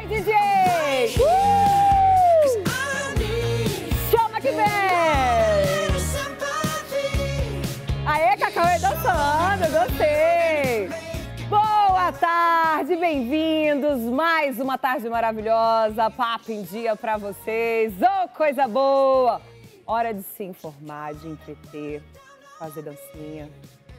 DJ! Chama que vem! Aê, Cacauê dançando, gostei! Boa tarde, bem-vindos! Mais uma tarde maravilhosa, papo em dia pra vocês. Oh, coisa boa! Hora de se informar, de entreter, fazer dancinha.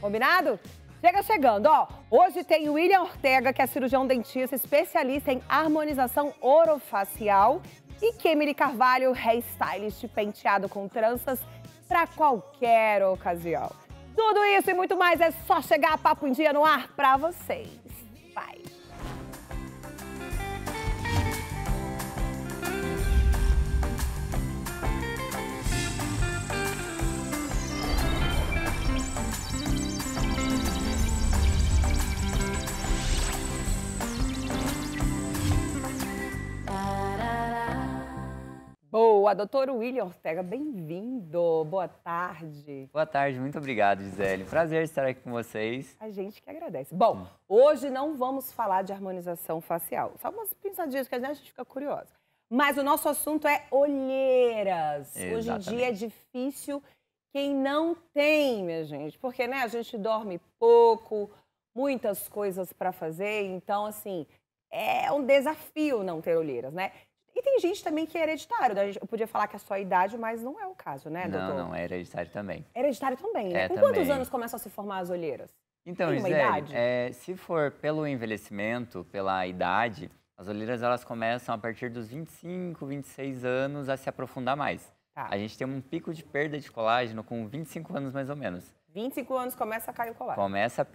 Combinado? Chega chegando, ó. Hoje tem o William Ortega, que é cirurgião dentista, especialista em harmonização orofacial, e Kemily Carvalho, hairstylist penteado com tranças para qualquer ocasião. Tudo isso e muito mais é só chegar a Papo em Dia no ar para vocês. Vai! Boa, doutor William Ortega, bem-vindo. Boa tarde. Boa tarde, muito obrigado, Gisele. Prazer estar aqui com vocês. A gente que agradece. Bom, hoje não vamos falar de harmonização facial. Só umas pensadinhas que a gente fica curiosa. Mas o nosso assunto é olheiras. Exatamente. Hoje em dia é difícil quem não tem, minha gente. Porque, né, a gente dorme pouco, muitas coisas para fazer. Então, assim, é um desafio não ter olheiras, né? E tem gente também que é hereditário. Eu podia falar que é só a idade, mas não é o caso, né, doutor? Não, é hereditário também. Hereditário também, né? É, Com também. quantos anos começam a se formar as olheiras? Então, Tem uma Gisele, idade? se for pelo envelhecimento, pela idade, as olheiras elas começam a partir dos 25, 26 anos a se aprofundar mais. Tá. A gente tem um pico de perda de colágeno com 25 anos mais ou menos. 25 anos começa a cair o colágeno. Começa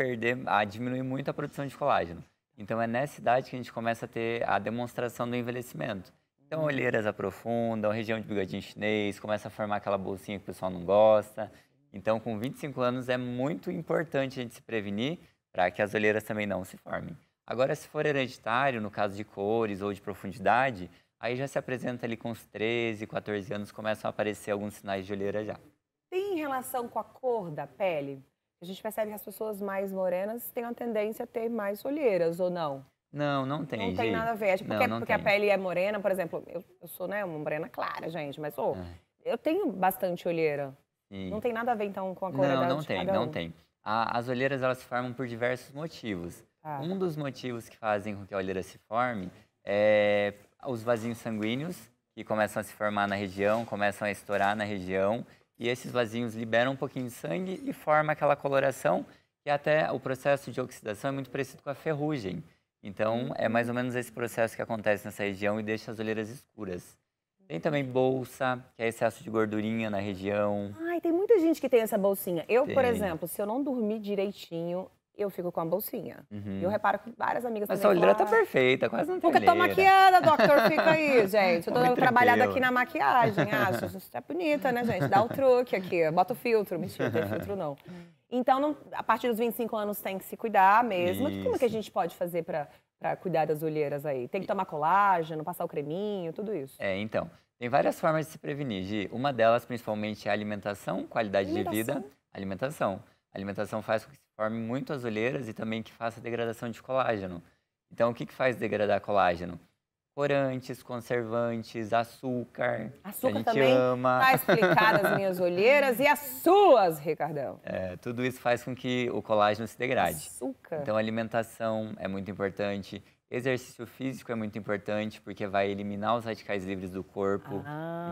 a diminuir muito a produção de colágeno. Então, é nessa idade que a gente começa a ter a demonstração do envelhecimento. Então, olheiras aprofundam, região de bigodinho chinês, começa a formar aquela bolsinha que o pessoal não gosta. Então, com 25 anos é muito importante a gente se prevenir para que as olheiras também não se formem. Agora, se for hereditário, no caso de cores ou de profundidade, aí já se apresenta ali com os 13, 14 anos, começam a aparecer alguns sinais de olheira já. Tem relação com a cor da pele? A gente percebe que as pessoas mais morenas têm uma tendência a ter mais olheiras, ou não? Não tem, Não tem nada a ver. Porque a tem. pele é morena, por exemplo, eu sou, né, uma morena clara, gente, mas eu tenho bastante olheira. Sim. Não tem nada a ver, então, com a cor da Não de tem, cada não um. tem. As olheiras, elas se formam por diversos motivos. Tá. Um dos motivos que fazem com que a olheira se forme é os vasinhos sanguíneos, que começam a se formar na região, começam a estourar na região, e esses vasinhos liberam um pouquinho de sangue e forma aquela coloração, que até o processo de oxidação é muito parecido com a ferrugem. Então, é mais ou menos esse processo que acontece nessa região e deixa as olheiras escuras. Tem também bolsa, que é excesso de gordurinha na região. Ai, tem muita gente que tem essa bolsinha. Eu, por Tem. exemplo, se eu não dormir direitinho, eu fico com a bolsinha. Eu reparo que várias amigas Mas a também olheira falam, tá perfeita, quase não tem porque eu tô olheira. maquiada, doutor, fica aí, gente. Eu tô Muito trabalhada tranquilo. aqui na maquiagem, acho. Você é bonita, né, gente? Dá o truque aqui, bota o filtro. Mentira, não tem filtro não. Então, a partir dos 25 anos tem que se cuidar mesmo. Isso. Como que a gente pode fazer pra cuidar das olheiras aí? Tem que tomar colágeno, passar o creminho, tudo isso? Então, tem várias formas de se prevenir, Gi. Uma delas, principalmente, é a alimentação, qualidade de vida. Alimentação. A alimentação faz com que se forme muito as olheiras e também que faça degradação de colágeno. Então, o que faz degradar colágeno? Corantes, conservantes, açúcar, que a Açúcar gente também ama. tá explicado as minhas olheiras e as suas, Ricardão. Tudo isso faz com que o colágeno se degrade. Açúcar. Então, a alimentação é muito importante. Exercício físico é muito importante, porque vai eliminar os radicais livres do corpo.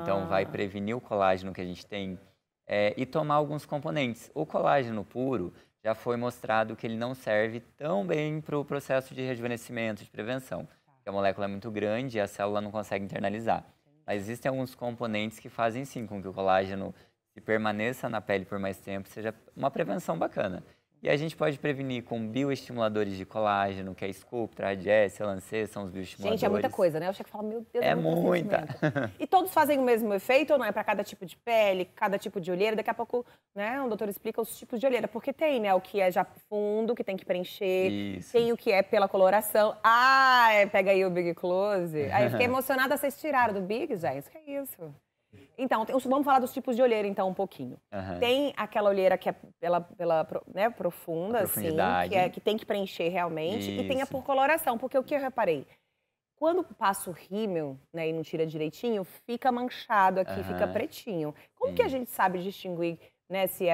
Então, vai prevenir o colágeno que a gente tem. E tomar alguns componentes. O colágeno puro já foi mostrado que ele não serve tão bem para o processo de rejuvenescimento, de prevenção. Porque a molécula é muito grande e a célula não consegue internalizar. Mas existem alguns componentes que fazem sim com que o colágeno se permaneça na pele por mais tempo, seja uma prevenção bacana. E a gente pode prevenir com bioestimuladores de colágeno, que é Sculptra, Radiesse, Elancê, são os bioestimuladores. Gente, é muita coisa, né? Eu chego e falo, meu Deus, É muito muita. conhecimento. E todos fazem o mesmo efeito ou não? É para cada tipo de pele, cada tipo de olheira? Daqui a pouco, né, o doutor explica os tipos de olheira. Porque tem, né, o que é já fundo, que tem que preencher. Isso. Tem o que é pela coloração. Pega aí o Big Close. Aí eu fiquei emocionada, vocês tiraram do Big, gente. Que é isso? Então, vamos falar dos tipos de olheira, então, um pouquinho. Tem aquela olheira que é pela né, profunda, assim, que tem que preencher realmente. E tem a por coloração, porque o que eu reparei? quando passa o rímel, né, e não tira direitinho, fica manchado aqui, fica Aham, pretinho. Como que a sim, gente sabe distinguir, né, se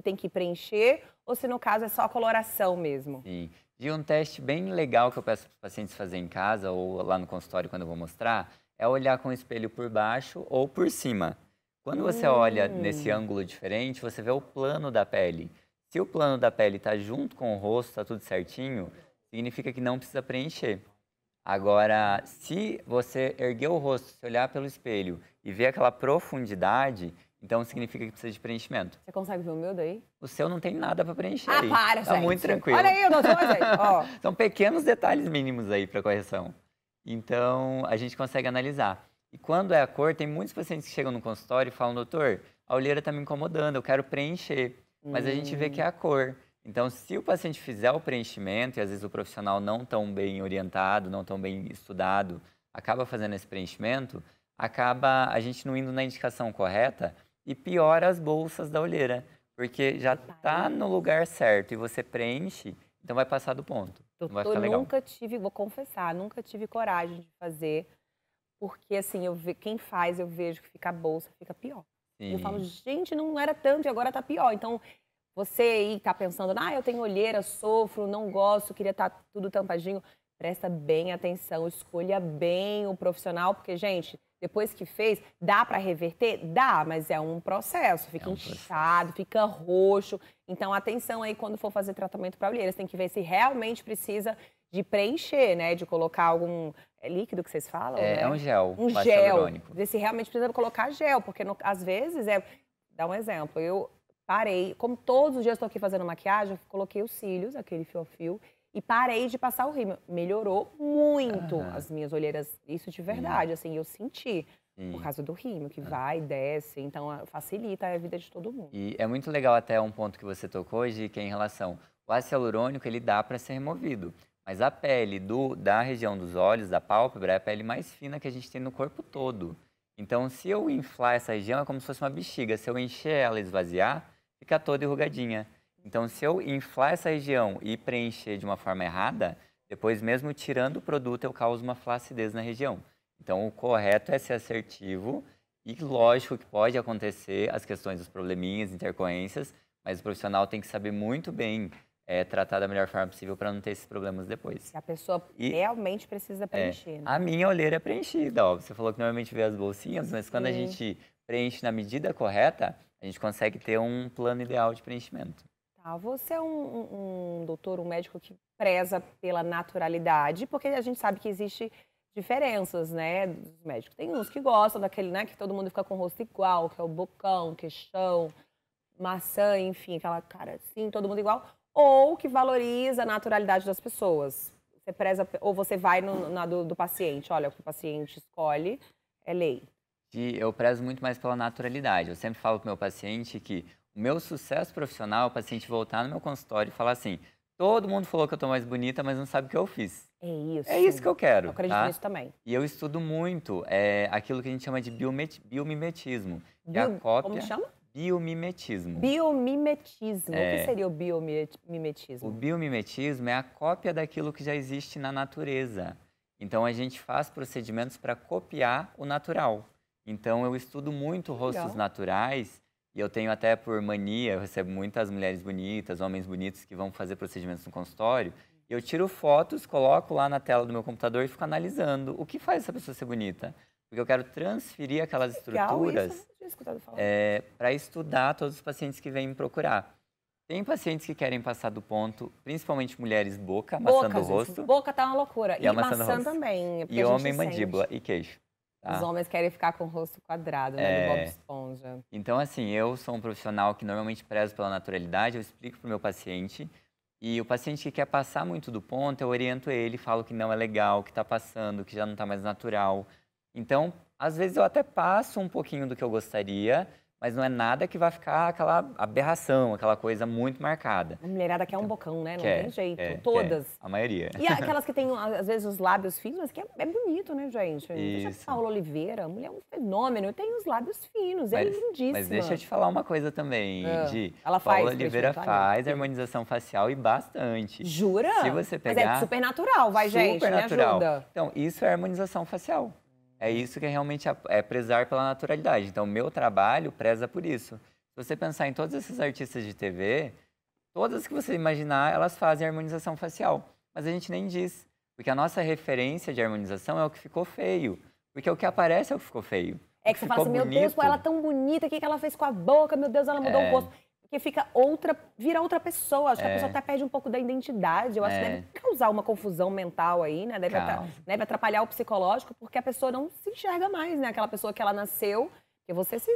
tem que preencher ou se no caso é só a coloração mesmo? sim. E um teste bem legal que eu peço para os pacientes fazer em casa ou lá no consultório quando eu vou mostrar, é olhar com o espelho por baixo ou por cima. Quando você olha nesse Hum, ângulo diferente, você vê o plano da pele. Se o plano da pele está junto com o rosto, está tudo certinho, significa que não precisa preencher. Agora, se você erguer o rosto, se olhar pelo espelho e ver aquela profundidade, então significa que precisa de preenchimento. você consegue ver o meu daí? O seu não tem nada para preencher Ah, aí. para, Tá muito gente. tranquilo. Olha aí o doutor, gente. Ó. São pequenos detalhes mínimos aí para correção. Então, a gente consegue analisar. E quando é a cor, tem muitos pacientes que chegam no consultório e falam, doutor, a olheira está me incomodando, eu quero preencher. Mas a gente vê que é Hum, a cor. Então, se o paciente fizer o preenchimento, e às vezes o profissional não tão bem orientado, não tão bem estudado, acaba fazendo esse preenchimento, acaba a gente não indo na indicação correta e piora as bolsas da olheira. Porque já está reparei. no lugar certo e você preenche, então vai passar do ponto. Não vai Doutor, ficar legal. nunca tive, vou confessar, nunca tive coragem de fazer, porque assim, quem faz eu vejo que fica a bolsa, fica pior. E eu falo, Sim. gente, não era tanto e agora tá pior. Então, você aí tá pensando, ah, eu tenho olheira, sofro, não gosto, queria estar tudo tampadinho. Presta bem atenção, escolha bem o profissional, porque, gente, depois que fez, dá para reverter? Dá, mas é um processo, É fica um processo. inchado, fica roxo. Então, atenção aí quando for fazer tratamento para olheiras, tem que ver se realmente precisa de preencher, né? De colocar algum líquido que vocês falam, É né? um gel, Um com ácido gel. hialurônico. Ver se realmente precisa colocar gel, porque às vezes é. Dá um exemplo, eu parei, como todos os dias estou aqui fazendo maquiagem, eu coloquei os cílios, aquele fio-fio, e parei de passar o rímel. Melhorou muito Aham, as minhas olheiras, isso de sim, verdade, assim, eu senti, por sim. causa do rímel, que Hã. vai e desce, então facilita a vida de todo mundo. E é muito legal até um ponto que você tocou, Gi, que é em relação o ácido hialurônico, ele dá para ser removido, mas a pele da região dos olhos, da pálpebra, é a pele mais fina que a gente tem no corpo todo. Então, se eu inflar essa região, é como se fosse uma bexiga. Se eu encher ela e esvaziar, fica toda enrugadinha. Então, se eu inflar essa região e preencher de uma forma errada, depois mesmo tirando o produto, eu causo uma flacidez na região. Então, o correto é ser assertivo e lógico que pode acontecer as questões dos probleminhas, intercorrências, mas o profissional tem que saber muito bem tratar da melhor forma possível para não ter esses problemas depois. Se a pessoa E realmente precisa preencher, né? a minha olheira é preenchida, ó. Você falou que normalmente vê as bolsinhas, mas quando a Sim. gente preenche na medida correta, a gente consegue ter um plano ideal de preenchimento. Tá, você é um doutor, um médico que preza pela naturalidade, porque a gente sabe que existe diferenças, né, dos médicos. Tem uns que gostam daquele, né, que todo mundo fica com o rosto igual, que é o bocão, queixão, maçã, enfim, aquela cara assim, todo mundo igual. Ou que valoriza a naturalidade das pessoas. Você preza, ou você vai na do paciente, olha, o que o paciente escolhe é lei. E eu prezo muito mais pela naturalidade. Eu sempre falo para o meu paciente que o meu sucesso profissional é o paciente voltar no meu consultório e falar assim: todo mundo falou que eu estou mais bonita, mas não sabe o que eu fiz. É É isso isso. que eu Eu quero, acredito tá? nisso também. E eu estudo muito aquilo que a gente chama de biomimetismo, que é a Como cópia. chama? Biomimetismo. Biomimetismo. O que É, seria o o biomimetismo? biomimetismo é a cópia daquilo que já existe na natureza. Então a gente faz procedimentos para copiar o natural. Então eu estudo muito rostos Legal. naturais e eu tenho até por mania, eu recebo muitas mulheres bonitas, homens bonitos que vão fazer procedimentos no consultório. E eu tiro fotos, coloco lá na tela do meu computador e fico analisando o que faz essa pessoa ser bonita. Porque eu quero transferir aquelas Legal isso, eu estruturas não tinha escutado falar. para estudar todos os pacientes que vêm me procurar. Tem pacientes que querem passar do ponto, principalmente mulheres boca, maçã Boca, do gente. rosto, Boca tá uma loucura. e a E maçã do maçã rosto. também, é porque E a gente homem, mandíbula sente. e queixo. Os Tá? homens querem ficar com o rosto quadrado, né? Do Bob É, Esponja. então, assim, eu sou um profissional que normalmente prezo pela naturalidade, eu explico para o meu paciente. E o paciente que quer passar muito do ponto, eu oriento ele, falo que não é legal, que está passando, que já não está mais natural. Então, às vezes eu até passo um pouquinho do que eu gostaria, mas não é nada que vai ficar aquela aberração, aquela coisa muito marcada. A mulherada quer um bocão, né? Não tem jeito. Todas. A maioria. E aquelas que têm, às vezes, os lábios finos, mas que é bonito, né, gente? Deixa a Paula Oliveira, a mulher é um fenômeno, tem os lábios finos, é lindíssima. Mas deixa eu te falar uma coisa também, Gi. Ela faz. Paula Oliveira faz harmonização facial e bastante. Jura? Se você pegar... Mas é super natural, vai, gente, me ajuda. Então, isso é harmonização facial. É isso que realmente é prezar pela naturalidade. Então, o meu trabalho preza por isso. Se você pensar em todos esses artistas de TV, todas que você imaginar, elas fazem harmonização facial. Mas a gente nem diz, porque a nossa referência de harmonização é o que ficou feio. Porque o que aparece é o que ficou feio. É que você fala assim, meu Deus, pô, ela é tão bonita, o que ela fez com a boca? Meu Deus, ela mudou o rosto. Porque vira outra pessoa. Acho que a pessoa até perde um pouco da identidade. Eu acho que deve causar uma confusão mental aí, né? Deve atrapalhar o psicológico, porque a pessoa não se enxerga mais, né? Aquela pessoa que ela nasceu, que você se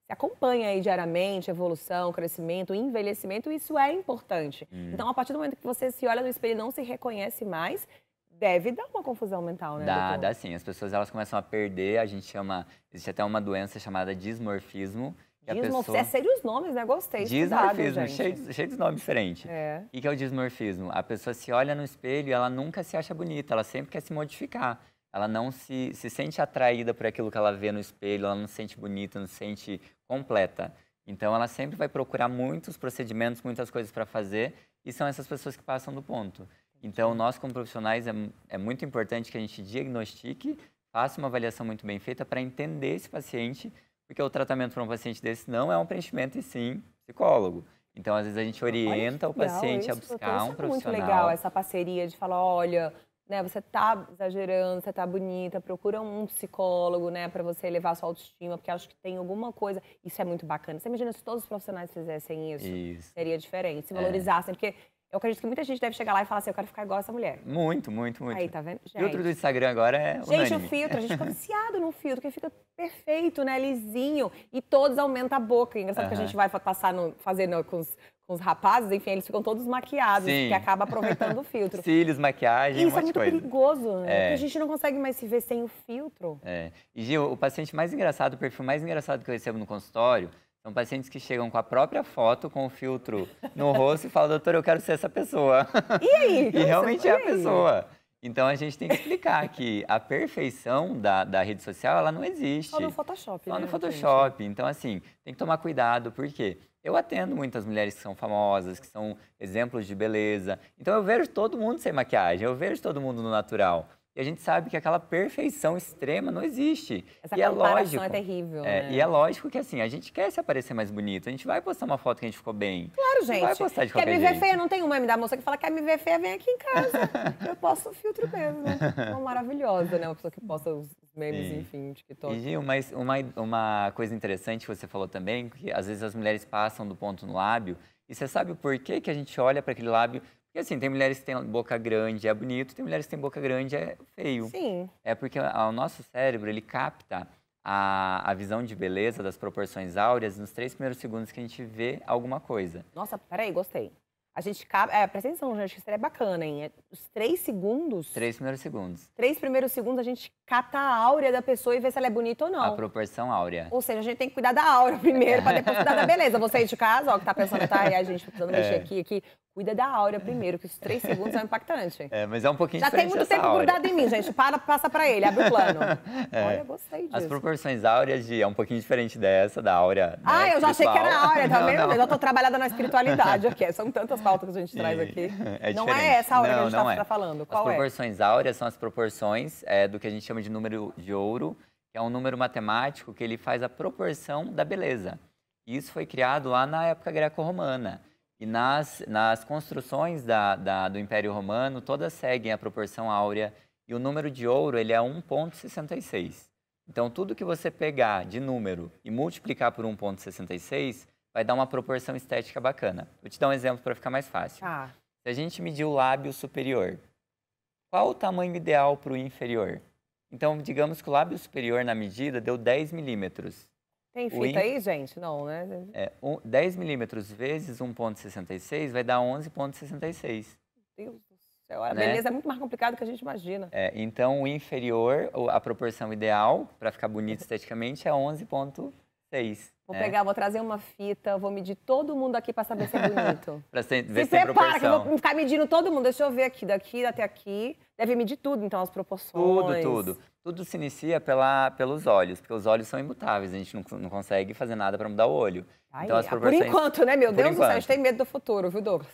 acompanha aí diariamente, evolução, crescimento, envelhecimento, isso é importante. Então, a partir do momento que você se olha no espelho e não se reconhece mais, deve dar uma confusão mental, né? Dá sim. As pessoas, elas começam a perder, existe até uma doença chamada dismorfismo. É sério os nomes, né? Gostei. Dismorfismo, cheio de nomes diferentes. O que é o dismorfismo? A pessoa se olha no espelho e ela nunca se acha bonita, ela sempre quer se modificar. Ela não se sente atraída por aquilo que ela vê no espelho, ela não se sente bonita, não se sente completa. Então, ela sempre vai procurar muitos procedimentos, muitas coisas para fazer, e são essas pessoas que passam do ponto. Então, nós como profissionais, é muito importante que a gente diagnostique, faça uma avaliação muito bem feita para entender esse paciente, porque o tratamento para um paciente desse não é um preenchimento, e sim psicólogo. Então, às vezes, a gente orienta o paciente a buscar um profissional. É muito legal essa parceria de falar, olha, né, você tá exagerando, você tá bonita, procura um psicólogo, né, para você elevar a sua autoestima, porque acho que tem alguma coisa. Isso é muito bacana. Você imagina se todos os profissionais fizessem isso? Seria diferente, se valorizassem, porque eu acredito que muita gente deve chegar lá e falar assim, eu quero ficar igual essa mulher. Muito, muito, muito. Aí, tá vendo? O filtro do Instagram agora é unânime. Gente, o filtro, a gente fica viciado no filtro, que fica perfeito, né, lisinho. E todos aumentam a boca. Engraçado que a gente vai passar, fazendo com os rapazes, enfim, eles ficam todos maquiados, que acaba aproveitando o filtro. Cílios, maquiagem, isso é muito perigoso, né? Porque a gente não consegue mais se ver sem o filtro. E, Gil, o paciente mais engraçado, o perfil mais engraçado que eu recebo no consultório, são pacientes que chegam com a própria foto, com o filtro no rosto e falam, doutor, eu quero ser essa pessoa. E aí? E realmente é a pessoa. Então, a gente tem que explicar que a perfeição da rede social, ela não existe. Só no Photoshop, Só no Photoshop. Então, assim, tem que tomar cuidado, porque eu atendo muitas mulheres que são famosas, que são exemplos de beleza. Então, eu vejo todo mundo sem maquiagem, eu vejo todo mundo no natural. E a gente sabe que aquela perfeição extrema não existe. Essa comparação é terrível, né? E é lógico que, assim, a gente quer se aparecer mais bonito. A gente vai postar uma foto que a gente ficou bem. Claro, gente. Não vai postar de qualquer jeito. Quer me ver feia? Não tem um meme da moça que fala, quer me ver feia? Vem aqui em casa. Eu posto o filtro mesmo. Uma maravilhosa, né? Uma pessoa que posta os memes, enfim, no TikTok. E, Gil, mas uma coisa interessante que você falou também, que às vezes as mulheres passam do ponto no lábio. E você sabe por que a gente olha para aquele lábio? Porque, assim, tem mulheres que têm boca grande, é bonito, tem mulheres que têm boca grande, é feio. Sim. É porque o nosso cérebro, ele capta a visão de beleza das proporções áureas nos 3 primeiros segundos que a gente vê alguma coisa. Nossa, peraí, gostei. A gente capta... presta atenção, gente, isso é bacana, hein? Os 3 segundos... 3 primeiros segundos. 3 primeiros segundos a gente capta a áurea da pessoa e vê se ela é bonita ou não. A proporção áurea. Ou seja, a gente tem que cuidar da áurea primeiro, para depois cuidar da beleza. Você aí de casa, ó, que tá pensando, tá, e a gente precisando mexer aqui. Cuida da áurea primeiro, que os 3 segundos são impactantes. Mas é um pouquinho Já tem muito tempo grudado em mim, gente. Passa pra ele, abre o plano. Olha, gostei disso. As proporções áureas é um pouquinho diferente dessa, da áurea. Eu já achei que era áurea, tá vendo? Eu já tô trabalhada na espiritualidade aqui. São tantas pautas que a gente traz aqui. Não é essa áurea que a gente tá falando. Qual As proporções áureas são as proporções do que a gente chama de número de ouro, que é um número matemático que ele faz a proporção da beleza. Isso foi criado lá na época greco-romana. E nas construções do Império Romano, todas seguem a proporção áurea. E o número de ouro, ele é 1,66. Então, tudo que você pegar de número e multiplicar por 1,66, vai dar uma proporção estética bacana. Vou te dar um exemplo para ficar mais fácil. Se a gente medir o lábio superior, qual o tamanho ideal para o inferior? Então, digamos que o lábio superior, na medida, deu 10 milímetros. Tem fita aí, gente? Não, né? 10 milímetros vezes 1,66 vai dar 11,66. Meu Deus do céu, a beleza é muito mais complicada do que a gente imagina. Então, o inferior, a proporção ideal, para ficar bonito esteticamente, é 11,66. 6. Vou pegar, vou trazer uma fita, vou medir todo mundo aqui pra saber se é bonito. Pra ver se tem prepara, proporção. que eu vou ficar medindo todo mundo. Deixa eu ver aqui, daqui até aqui. Deve medir tudo, então, as proporções. Tudo. Tudo se inicia pelos olhos, porque os olhos são imutáveis, a gente não consegue fazer nada para mudar o olho. Ai, Então, as proporções... Por enquanto, né? Meu Por Deus do céu, a enquanto. gente tem medo do futuro, viu, Douglas?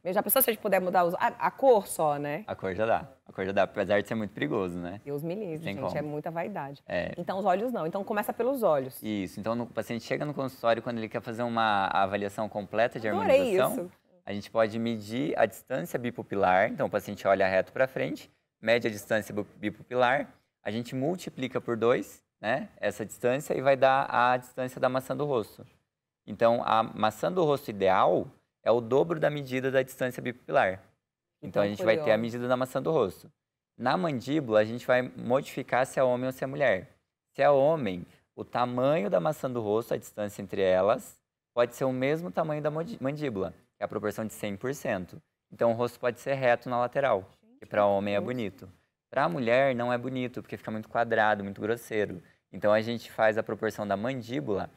Já pensou se a gente puder mudar a cor só, né? A cor já dá. A cor já dá, apesar de ser muito perigoso, né? Deus me livre, Tem gente, como. é muita vaidade. É. Então, os olhos não. Então, começa pelos olhos. Isso. Então, o paciente chega no consultório quando ele quer fazer uma avaliação completa de Adorei harmonização. isso. A gente pode medir a distância bipupilar. Então, o paciente olha reto para frente, mede a distância bipupilar. A gente multiplica por 2, né? Essa distância e vai dar a distância da maçã do rosto. Então, a maçã do rosto ideal é o dobro da medida da distância bipupilar. Então, a gente vai ter a medida da maçã do rosto. Na mandíbula, a gente vai modificar se é homem ou se é mulher. Se é homem, o tamanho da maçã do rosto, a distância entre elas, pode ser o mesmo tamanho da mandíbula, que é a proporção de 100%. Então, o rosto pode ser reto na lateral, que para homem é bonito. Para a mulher, não é bonito, porque fica muito quadrado, muito grosseiro. Então, a gente faz a proporção da mandíbula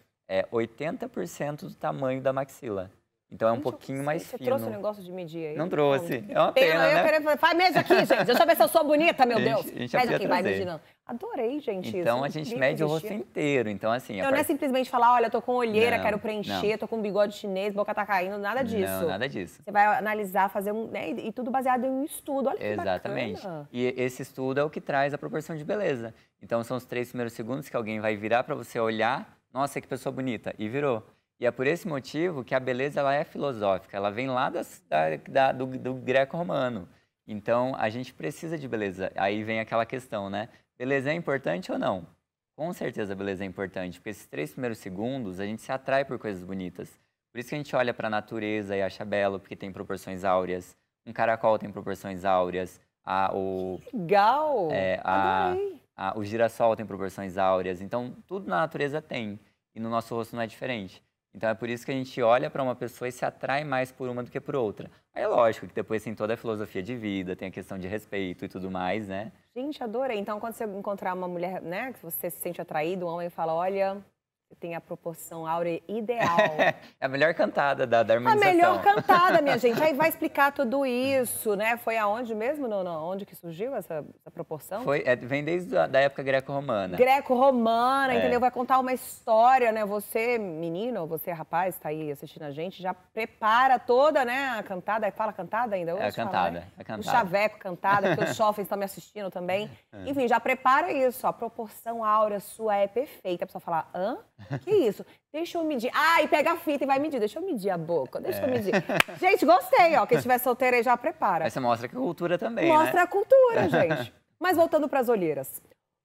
80% do tamanho da maxila. Então, é um pouquinho mais fino. Você trouxe o negócio de medir aí? Não trouxe. É uma pena, né? Faz mede aqui, gente. Deixa eu ver se eu sou bonita, meu Deus. Mede aqui, vai medindo. Adorei, gente, isso. Então, a gente mede o rosto inteiro. Então, assim... Então, não é simplesmente falar, olha, tô com olheira, quero preencher, não. tô com bigode chinês, boca tá caindo, nada disso. Não, nada disso. Você vai analisar, fazer né, e tudo baseado em um estudo. Olha que Exatamente. bacana. E esse estudo é o que traz a proporção de beleza. Então, são os 3 primeiros segundos que alguém vai virar para você olhar, nossa, que pessoa bonita, e virou. E é por esse motivo que a beleza ela é filosófica, ela vem lá do greco-romano. Então, a gente precisa de beleza. Aí vem aquela questão, né? Beleza é importante ou não? Com certeza a beleza é importante, porque esses 3 primeiros segundos a gente se atrai por coisas bonitas. Por isso que a gente olha para a natureza e acha belo, porque tem proporções áureas. Um caracol tem proporções áureas. Legal! O girassol tem proporções áureas. Então, tudo na natureza tem. E no nosso rosto não é diferente. Então, é por isso que a gente olha para uma pessoa e se atrai mais por uma do que por outra. Aí é lógico que depois tem toda a filosofia de vida, tem a questão de respeito e tudo mais, né? Gente, adorei. Então, quando você encontrar uma mulher, né, que você se sente atraído, um homem fala, olha, você tem a proporção áurea ideal. É a melhor cantada da harmonização. A melhor cantada, minha gente. Aí vai explicar tudo isso, né? Foi aonde mesmo? Onde que surgiu essa proporção? Vem desde a época greco-romana. Greco-romana, entendeu? Vai contar uma história, né? Você, menino, ou você, rapaz, tá aí assistindo a gente, já prepara toda, né, a cantada. Aí fala cantada ainda hoje? É a cantada, né? a cantada. O chaveco cantada, porque os jovens estão me assistindo também. Enfim, já prepara isso. A proporção áurea sua é perfeita. A pessoa fala, hã? Que isso? Deixa eu medir. E pega a fita e vai medir. Deixa eu medir a boca, deixa eu medir. Gente, gostei, ó. Quem estiver solteiro aí já prepara. Mas você mostra que a cultura também, Mostra né? a cultura, gente. Mas voltando para as olheiras.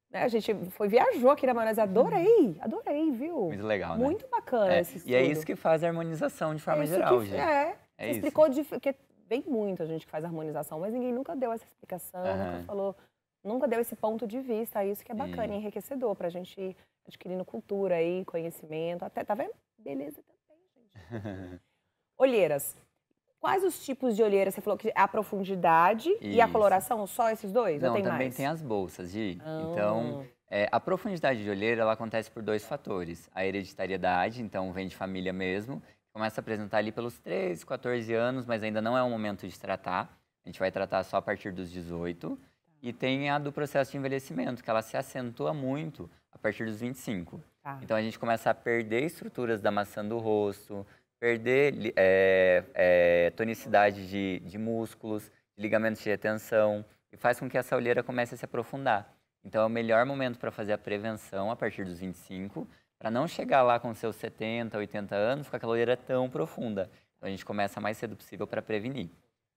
Né, a gente viajou aqui na maionese. Adorei, viu? Muito legal, né? Muito bacana esse estudo. E é isso que faz a harmonização de forma geral, gente. Você isso. explicou, porque vem muita gente que faz harmonização, mas ninguém nunca deu essa explicação, nunca falou, nunca deu esse ponto de vista. Isso que é bacana e enriquecedor pra gente ir adquirindo cultura aí, conhecimento. Até, tá vendo? Beleza também, gente. Olheiras. Quais os tipos de olheiras? Você falou que a profundidade e a coloração, só esses dois? Não, ou tem também mais? tem as bolsas, Gi. Então, a profundidade de olheira, ela acontece por 2 fatores. A hereditariedade, então vem de família mesmo. Começa a apresentar ali pelos 13, 14 anos, mas ainda não é o momento de tratar. A gente vai tratar só a partir dos 18. E tem a do processo de envelhecimento, que ela se acentua muito a partir dos 25. Então, a gente começa a perder estruturas da maçã do rosto, perder tonicidade de músculos, de ligamentos de retenção, e faz com que essa olheira comece a se aprofundar. Então, é o melhor momento para fazer a prevenção a partir dos 25, para não chegar lá com seus 70, 80 anos com aquela olheira tão profunda. Então, a gente começa o mais cedo possível para prevenir.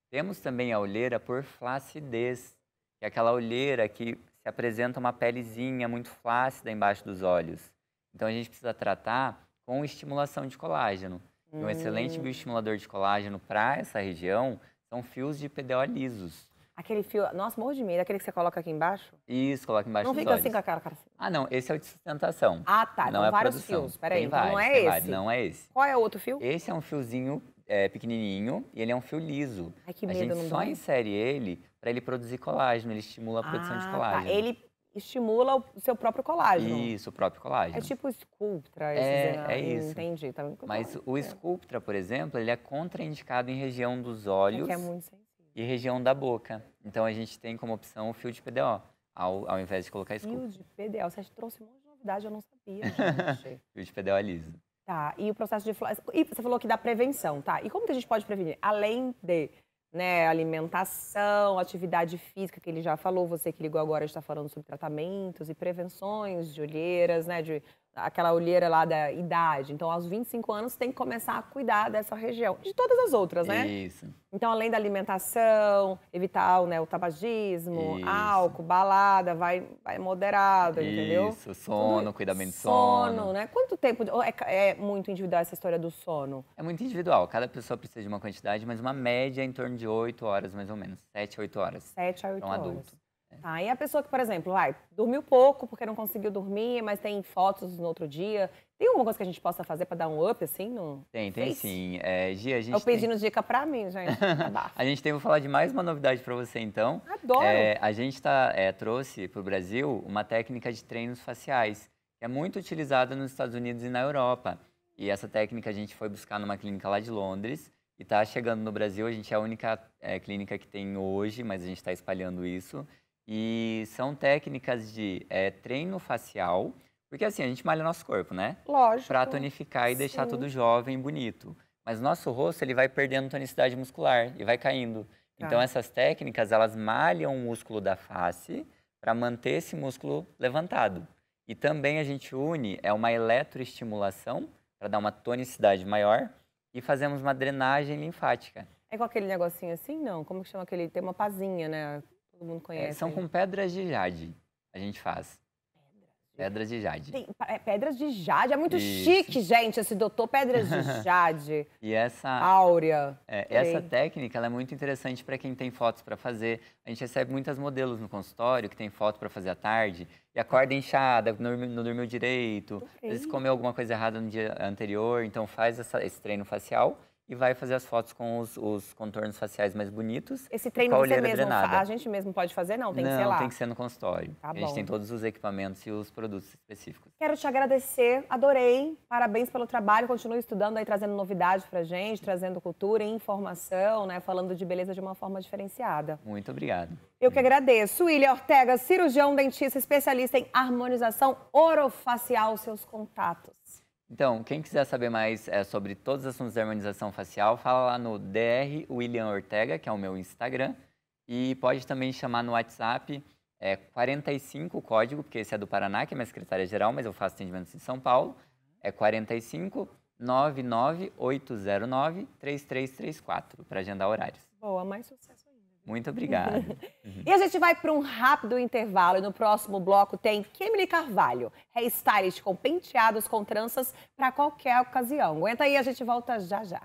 Temos também a olheira por flacidez, que é aquela olheira que se apresenta uma pelezinha muito flácida embaixo dos olhos. Então, a gente precisa tratar com estimulação de colágeno. E um excelente bioestimulador de colágeno para essa região são fios de PDO lisos. Aquele fio, nossa, morro de medo, aquele que você coloca aqui embaixo? Isso, coloca embaixo dos olhos. Não fica assim com a cara assim? Não, esse é o de sustentação. Tá, não então é vários produção. fios. Peraí, então vários, não é esse? Vários, não é esse. Qual é o outro fio? Esse é um fiozinho pequenininho e ele é um fio liso. Ai, que a medo, gente não só dói? insere ele para ele produzir colágeno, ele estimula a produção de colágeno. Ele estimula o seu próprio colágeno. Isso, o próprio colágeno. É tipo o Sculptra. É isso. Entendi. Tá. Mas o Sculptra, por exemplo, ele é contraindicado em região dos olhos que é muito sensível. E região da boca. Então, a gente tem como opção o fio de PDO, ao invés de colocar Sculptra. Fio de PDO. Você trouxe um monte de novidade, eu não sabia, gente. Fio de PDO liso. Tá, e o processo de... E você falou que dá prevenção, tá? E como que a gente pode prevenir? Além de alimentação, atividade física, que ele já falou, você que ligou agora está falando sobre tratamentos e prevenções de olheiras, né? De aquela olheira lá da idade. Então, aos 25 anos, tem que começar a cuidar dessa região. De todas as outras, né? Isso. Então, além da alimentação, evitar o tabagismo, álcool, balada, vai moderado, entendeu? Isso, sono, cuidamento de sono. Né? Quanto tempo? É muito individual essa história do sono? É muito individual. Cada pessoa precisa de uma quantidade, mas uma média é em torno de 8 horas, mais ou menos. 7 a 8 horas. 7 a 8 horas. Para um adulto. Tá, e a pessoa que, por exemplo, dormiu pouco porque não conseguiu dormir, mas tem fotos no outro dia. Tem alguma coisa que a gente possa fazer para dar um up, assim, no Tem Face? sim. Gia, a gente Eu pedindo dica para mim, gente. A gente tem, vou falar de mais uma novidade para você, então. Adoro! A gente trouxe para o Brasil uma técnica de treinos faciais, que é muito utilizada nos Estados Unidos e na Europa. E essa técnica a gente foi buscar numa clínica lá de Londres e está chegando no Brasil. A gente é a única clínica que tem hoje, mas a gente está espalhando isso. E são técnicas de treino facial, porque assim, a gente malha nosso corpo, né? Lógico. Para tonificar e deixar tudo jovem e bonito. Mas nosso rosto, ele vai perdendo tonicidade muscular e vai caindo. Tá. Então, essas técnicas, elas malham o músculo da face para manter esse músculo levantado. E também a gente une uma eletroestimulação para dar uma tonicidade maior e fazemos uma drenagem linfática. É com aquele negocinho assim, não? Como que chama aquele? Tem uma pazinha, né? Todo mundo conhece. São com pedras de jade, a gente faz. Pedras de jade. Pedras de jade, é muito chique, gente, esse doutor Pedras de Jade. E essa áurea. Essa técnica ela é muito interessante para quem tem fotos para fazer. A gente recebe muitas modelos no consultório que tem foto para fazer à tarde e acorda inchada, não dormiu direito, às vezes comeu alguma coisa errada no dia anterior, então faz esse treino facial e vai fazer as fotos com os contornos faciais mais bonitos. Esse treino você mesmo, a gente mesmo pode fazer? Não, tem que ser lá? Não, tem que ser no consultório. Tá a gente tem todos os equipamentos e os produtos específicos. Quero te agradecer, adorei, parabéns pelo trabalho, continue estudando aí, trazendo novidades pra gente, trazendo cultura e informação, né, falando de beleza de uma forma diferenciada. Muito obrigado. Eu que agradeço. William Ortega, cirurgião dentista, especialista em harmonização orofacial, seus contatos. Então, quem quiser saber mais sobre todos os assuntos de harmonização facial, fala lá no Dr. William Ortega, que é o meu Instagram. E pode também chamar no WhatsApp, 45 o código, porque esse é do Paraná, que é minha secretária-geral, mas eu faço atendimentos em São Paulo. É 45 99809 3334, para agendar horários. Boa, mais sucesso ainda. Muito obrigado. E a gente vai para um rápido intervalo e no próximo bloco tem Kemily Carvalho, hairstylist com penteados com tranças para qualquer ocasião. Aguenta aí, a gente volta já já.